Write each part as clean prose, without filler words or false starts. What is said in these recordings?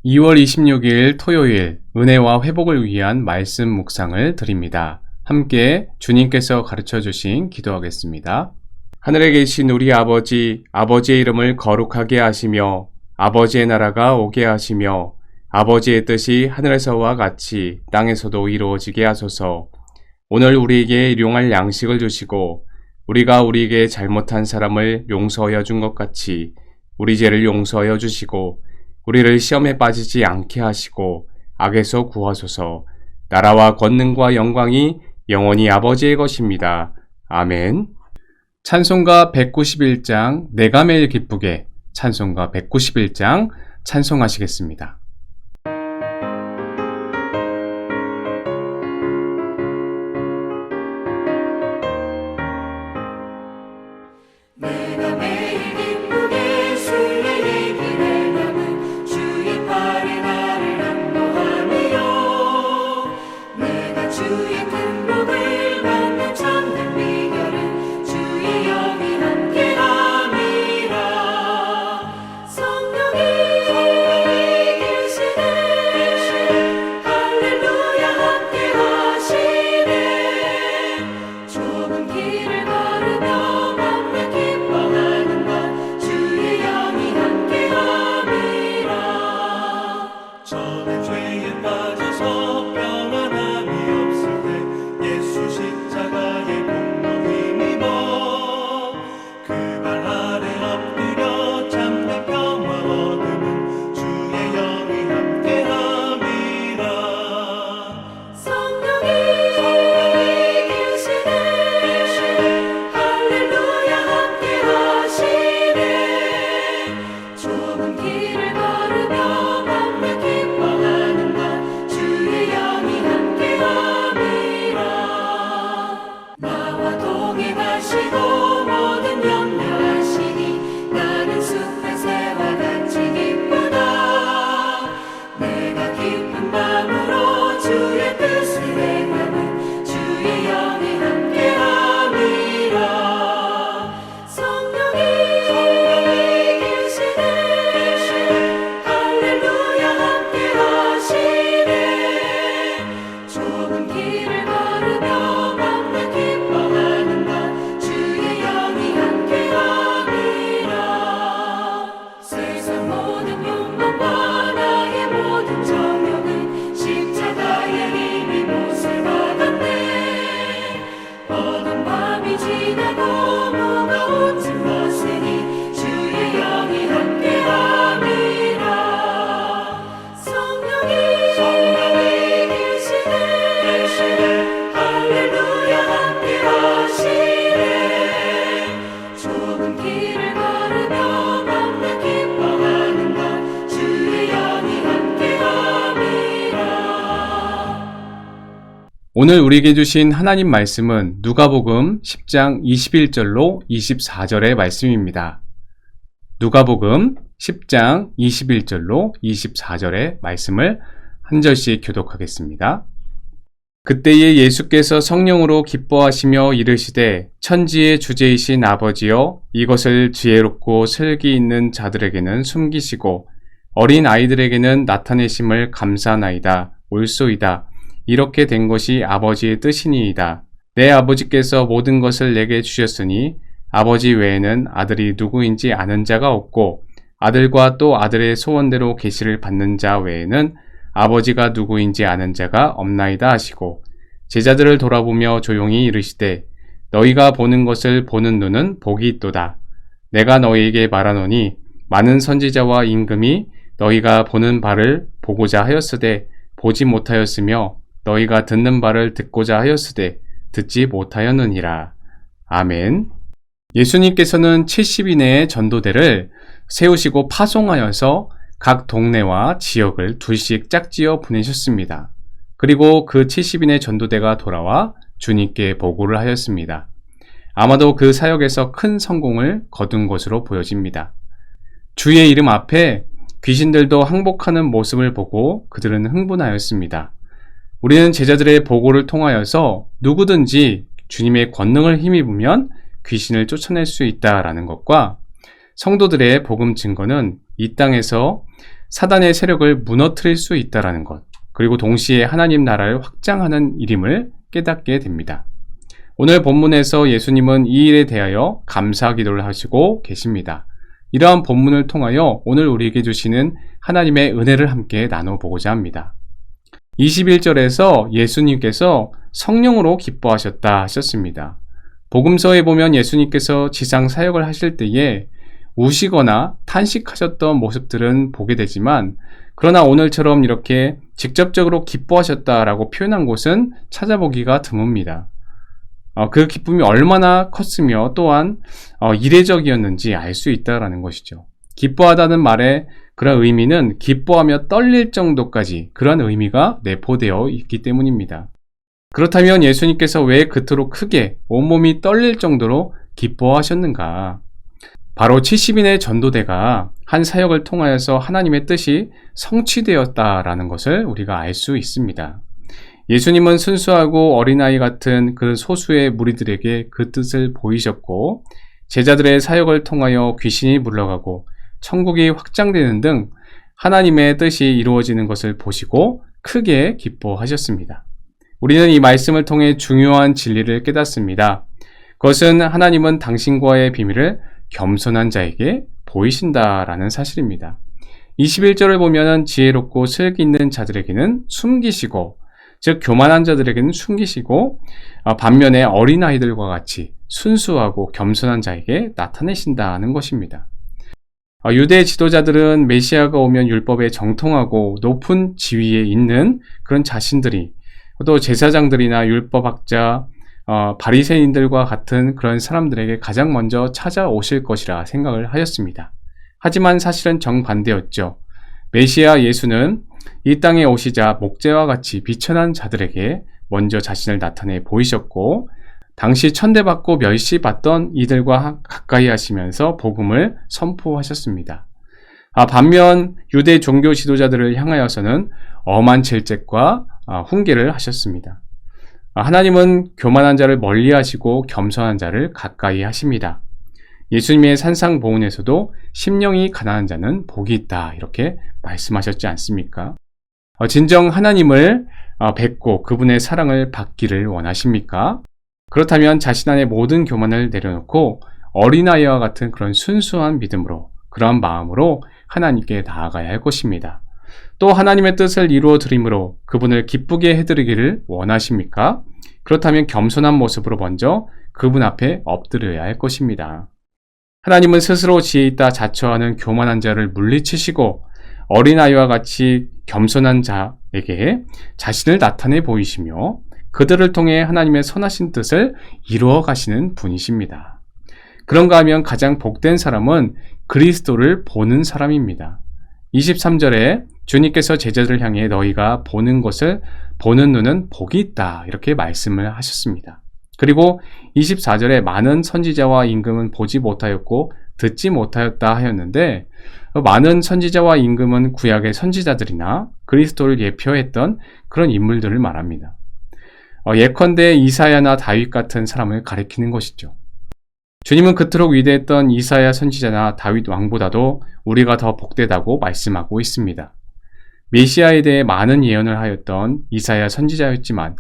2월 26일 토요일 은혜와 회복을 위한 말씀 묵상을 드립니다. 함께 주님께서 가르쳐 주신 기도하겠습니다. 하늘에 계신 우리 아버지, 아버지의 이름을 거룩하게 하시며 아버지의 나라가 오게 하시며 아버지의 뜻이 하늘에서와 같이 땅에서도 이루어지게 하소서. 오늘 우리에게 일용할 양식을 주시고 우리가 우리에게 잘못한 사람을 용서하여 준 것 같이 우리 죄를 용서하여 주시고 우리를 시험에 빠지지 않게 하시고 악에서 구하소서. 나라와 권능과 영광이 영원히 아버지의 것입니다. 아멘. 찬송가 191장 내가 매일 기쁘게, 찬송가 191장 찬송하시겠습니다. 내가 매일 기쁘게 주의 얘기를 담은 주의 팔에 나를 안보하며 내가 주의 큰 복을 받는 참된 비결은 주의 영이 함께함이라. 성령이 계시네 할렐루야 함께하시네. 좁은 길을 걸으며 저는 죄에 빠져서 평안함이 없을 때 예수 십자가의 공로 힘입어 그 발 아래 엎드려 참된 평화 얻음은 주의 영이 함께함이라. 성령이 계시네 할렐루야 함께하시네. 좁은 길을 걸으며 나와 동행하시고 모든 염려하시니 나는 숲의 새와 같이 기쁘다. 내가 깊은 밤으로 주의 뜻을 행하는 주의 영이 함께함이라. 성령이 계시네 할렐루야 함께하시네. 좁은 길을 걸으며 오늘 우리에게 주신 하나님 말씀은 누가복음 10장 21절로 24절의 말씀입니다. 누가복음 10장 21절로 24절의 말씀을 한 절씩 교독하겠습니다. 그때에 예수께서 성령으로 기뻐하시며 이르시되 천지의 주제이신 아버지여 이것을 지혜롭고 슬기 있는 자들에게는 숨기시고 어린 아이들에게는 나타내심을 감사하나이다. 옳소이다. 이렇게 된 것이 아버지의 뜻이니이다. 내 아버지께서 모든 것을 내게 주셨으니 아버지 외에는 아들이 누구인지 아는 자가 없고 아들과 또 아들의 소원대로 계시를 받는 자 외에는 아버지가 누구인지 아는 자가 없나이다 하시고 제자들을 돌아보며 조용히 이르시되 너희가 보는 것을 보는 눈은 복이 있도다. 내가 너희에게 말하노니 많은 선지자와 임금이 너희가 보는 바를 보고자 하였으되 보지 못하였으며 너희가 듣는 바를 듣고자 하였으되 듣지 못하였느니라. 아멘. 예수님께서는 70인의 전도대를 세우시고 파송하여서 각 동네와 지역을 둘씩 짝지어 보내셨습니다. 그리고 그 70인의 전도대가 돌아와 주님께 보고를 하였습니다. 아마도 그 사역에서 큰 성공을 거둔 것으로 보여집니다. 주의 이름 앞에 귀신들도 항복하는 모습을 보고 그들은 흥분하였습니다. 우리는 제자들의 보고를 통하여서 누구든지 주님의 권능을 힘입으면 귀신을 쫓아낼 수 있다라는 것과 성도들의 복음 증거는 이 땅에서 사단의 세력을 무너뜨릴 수 있다라는 것, 그리고 동시에 하나님 나라를 확장하는 일임을 깨닫게 됩니다. 오늘 본문에서 예수님은 이 일에 대하여 감사 기도를 하시고 계십니다. 이러한 본문을 통하여 오늘 우리에게 주시는 하나님의 은혜를 함께 나눠보고자 합니다. 21절에서 예수님께서 성령으로 기뻐하셨다 하셨습니다. 복음서에 보면 예수님께서 지상 사역을 하실 때에 우시거나 탄식하셨던 모습들은 보게 되지만, 그러나 오늘처럼 이렇게 직접적으로 기뻐하셨다라고 표현한 곳은 찾아보기가 드뭅니다. 그 기쁨이 얼마나 컸으며 또한 이례적이었는지 알 수 있다라는 것이죠. 기뻐하다는 말의 그런 의미는 기뻐하며 떨릴 정도까지 그런 의미가 내포되어 있기 때문입니다. 그렇다면 예수님께서 왜 그토록 크게 온몸이 떨릴 정도로 기뻐하셨는가? 바로 70인의 전도대가 한 사역을 통하여서 하나님의 뜻이 성취되었다라는 것을 우리가 알 수 있습니다. 예수님은 순수하고 어린아이 같은 그 소수의 무리들에게 그 뜻을 보이셨고, 제자들의 사역을 통하여 귀신이 물러가고 천국이 확장되는 등 하나님의 뜻이 이루어지는 것을 보시고 크게 기뻐하셨습니다. 우리는 이 말씀을 통해 중요한 진리를 깨닫습니다. 그것은 하나님은 당신과의 비밀을 겸손한 자에게 보이신다라는 사실입니다. 21절을 보면 지혜롭고 슬기 있는 자들에게는 숨기시고, 즉 교만한 자들에게는 숨기시고, 반면에 어린아이들과 같이 순수하고 겸손한 자에게 나타내신다는 것입니다. 유대 지도자들은 메시아가 오면 율법에 정통하고 높은 지위에 있는 그런 자신들이, 또 제사장들이나 율법학자, 바리새인들과 같은 그런 사람들에게 가장 먼저 찾아오실 것이라 생각을 하였습니다. 하지만 사실은 정반대였죠. 메시아 예수는 이 땅에 오시자 목재와 같이 비천한 자들에게 먼저 자신을 나타내 보이셨고, 당시 천대받고 멸시받던 이들과 가까이 하시면서 복음을 선포하셨습니다. 반면 유대 종교 지도자들을 향하여서는 엄한 질책과 훈계를 하셨습니다. 하나님은 교만한 자를 멀리 하시고 겸손한 자를 가까이 하십니다. 예수님의 산상보훈에서도 심령이 가난한 자는 복이 있다, 이렇게 말씀하셨지 않습니까? 진정 하나님을 뵙고 그분의 사랑을 받기를 원하십니까? 그렇다면 자신 안의 모든 교만을 내려놓고 어린아이와 같은 그런 순수한 믿음으로, 그러한 마음으로 하나님께 나아가야 할 것입니다. 또 하나님의 뜻을 이루어 드림으로 그분을 기쁘게 해드리기를 원하십니까? 그렇다면 겸손한 모습으로 먼저 그분 앞에 엎드려야 할 것입니다. 하나님은 스스로 지혜 있다 자처하는 교만한 자를 물리치시고 어린아이와 같이 겸손한 자에게 자신을 나타내 보이시며 그들을 통해 하나님의 선하신 뜻을 이루어 가시는 분이십니다. 그런가 하면 가장 복된 사람은 그리스도를 보는 사람입니다. 23절에 주님께서 제자들을 향해 너희가 보는 것을 보는 눈은 복이 있다, 이렇게 말씀을 하셨습니다. 그리고 24절에 많은 선지자와 임금은 보지 못하였고 듣지 못하였다 하였는데, 많은 선지자와 임금은 구약의 선지자들이나 그리스도를 예표했던 그런 인물들을 말합니다. 예컨대 이사야나 다윗 같은 사람을 가리키는 것이죠. 주님은 그토록 위대했던 이사야 선지자나 다윗 왕보다도 우리가 더 복되다고 말씀하고 있습니다. 메시아에 대해 많은 예언을 하였던 이사야 선지자였지만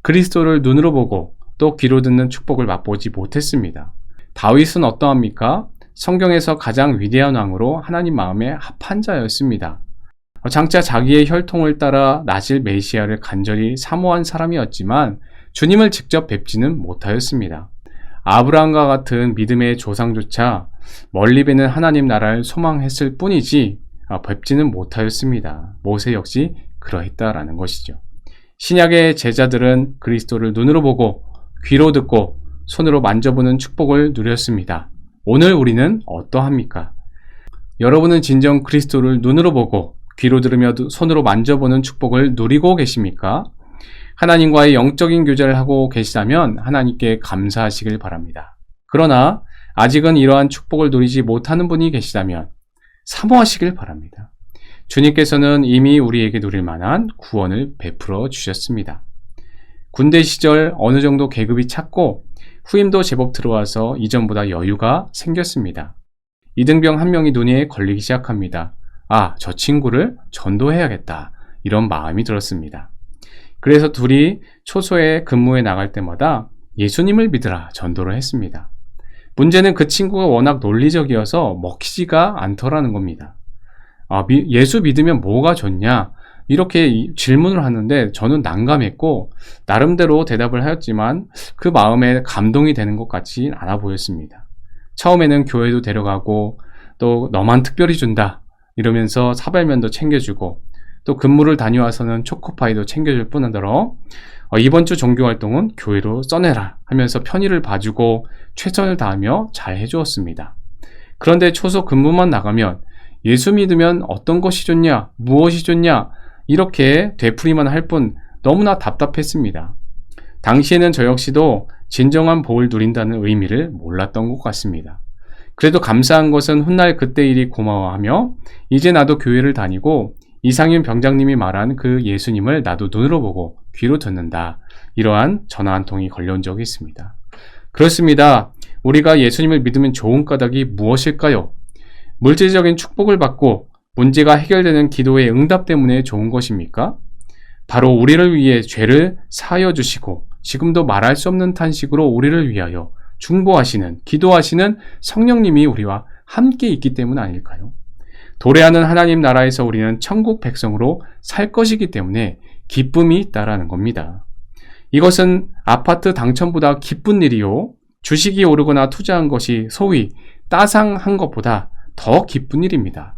그리스도를 눈으로 보고 또 귀로 듣는 축복을 맛보지 못했습니다. 다윗은 어떠합니까? 성경에서 가장 위대한 왕으로 하나님 마음에 합한 자였습니다. 장차 자기의 혈통을 따라 나실 메시아를 간절히 사모한 사람이었지만 주님을 직접 뵙지는 못하였습니다. 아브라함과 같은 믿음의 조상조차 멀리 뵈는 하나님 나라를 소망했을 뿐이지 뵙지는 못하였습니다. 모세 역시 그러했다라는 것이죠. 신약의 제자들은 그리스도를 눈으로 보고 귀로 듣고 손으로 만져보는 축복을 누렸습니다. 오늘 우리는 어떠합니까? 여러분은 진정 그리스도를 눈으로 보고 귀로 들으며 손으로 만져보는 축복을 누리고 계십니까? 하나님과의 영적인 교제를 하고 계시다면 하나님께 감사하시길 바랍니다. 그러나 아직은 이러한 축복을 누리지 못하는 분이 계시다면 사모하시길 바랍니다. 주님께서는 이미 우리에게 누릴 만한 구원을 베풀어 주셨습니다. 군대 시절 어느 정도 계급이 찼고 후임도 제법 들어와서 이전보다 여유가 생겼습니다. 이등병 한 명이 눈에 걸리기 시작합니다. 저 친구를 전도해야겠다. 이런 마음이 들었습니다. 그래서 둘이 초소에 근무에 나갈 때마다 예수님을 믿으라 전도를 했습니다. 문제는 그 친구가 워낙 논리적이어서 먹히지가 않더라는 겁니다. 예수 믿으면 뭐가 좋냐? 이렇게 질문을 하는데 저는 난감했고 나름대로 대답을 하였지만 그 마음에 감동이 되는 것 같지 않아 보였습니다. 처음에는 교회도 데려가고 또 너만 특별히 준다 이러면서 사발면도 챙겨주고 또 근무를 다녀와서는 초코파이도 챙겨줄 뿐더러 이번 주 종교활동은 교회로 써내라 하면서 편의를 봐주고 최선을 다하며 잘 해주었습니다. 그런데 초소 근무만 나가면 예수 믿으면 어떤 것이 좋냐, 무엇이 좋냐 이렇게 되풀이만 할 뿐 너무나 답답했습니다. 당시에는 저 역시도 진정한 복을 누린다는 의미를 몰랐던 것 같습니다. 그래도 감사한 것은 훗날 그때 일이 고마워하며 이제 나도 교회를 다니고 이상윤 병장님이 말한 그 예수님을 나도 눈으로 보고 귀로 듣는다. 이러한 전화 한 통이 걸려온 적이 있습니다. 그렇습니다. 우리가 예수님을 믿으면 좋은 까닭이 무엇일까요? 물질적인 축복을 받고 문제가 해결되는 기도의 응답 때문에 좋은 것입니까? 바로 우리를 위해 죄를 사하여 주시고 지금도 말할 수 없는 탄식으로 우리를 위하여 중보하시는, 기도하시는 성령님이 우리와 함께 있기 때문 아닐까요? 도래하는 하나님 나라에서 우리는 천국 백성으로 살 것이기 때문에 기쁨이 있다라는 겁니다. 이것은 아파트 당첨보다 기쁜 일이요. 주식이 오르거나 투자한 것이 소위 따상한 것보다 더 기쁜 일입니다.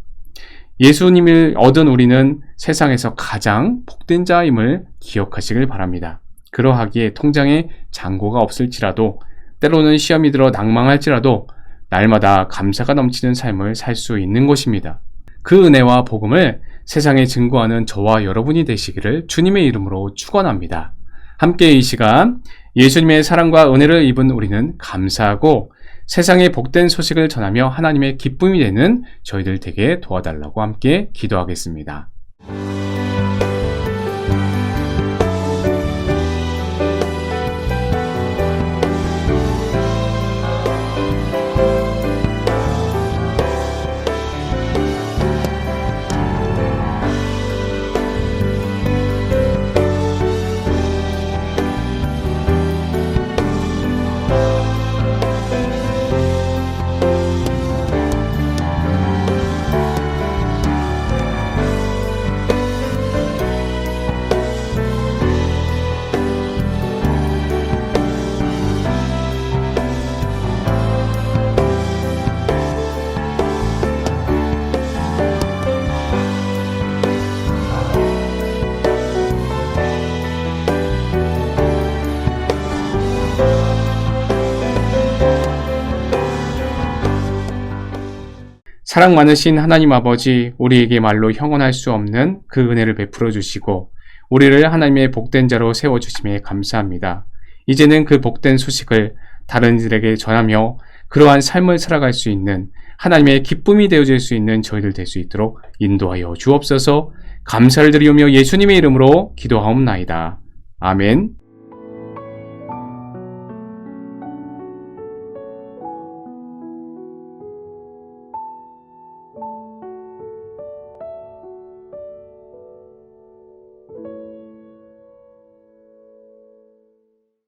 예수님을 얻은 우리는 세상에서 가장 복된 자임을 기억하시길 바랍니다. 그러하기에 통장에 잔고가 없을지라도 때로는 시험이 들어 낭망할지라도 날마다 감사가 넘치는 삶을 살 수 있는 것입니다. 그 은혜와 복음을 세상에 증거하는 저와 여러분이 되시기를 주님의 이름으로 축원합니다. 함께 이 시간 예수님의 사랑과 은혜를 입은 우리는 감사하고 세상에 복된 소식을 전하며 하나님의 기쁨이 되는 저희들 되게 도와달라고 함께 기도하겠습니다. 사랑 많으신 하나님 아버지, 우리에게 말로 형언할 수 없는 그 은혜를 베풀어 주시고 우리를 하나님의 복된 자로 세워주심에 감사합니다. 이제는 그 복된 소식을 다른 이들에게 전하며 그러한 삶을 살아갈 수 있는 하나님의 기쁨이 되어질 수 있는 저희들 될 수 있도록 인도하여 주옵소서. 감사를 드리오며 예수님의 이름으로 기도하옵나이다. 아멘.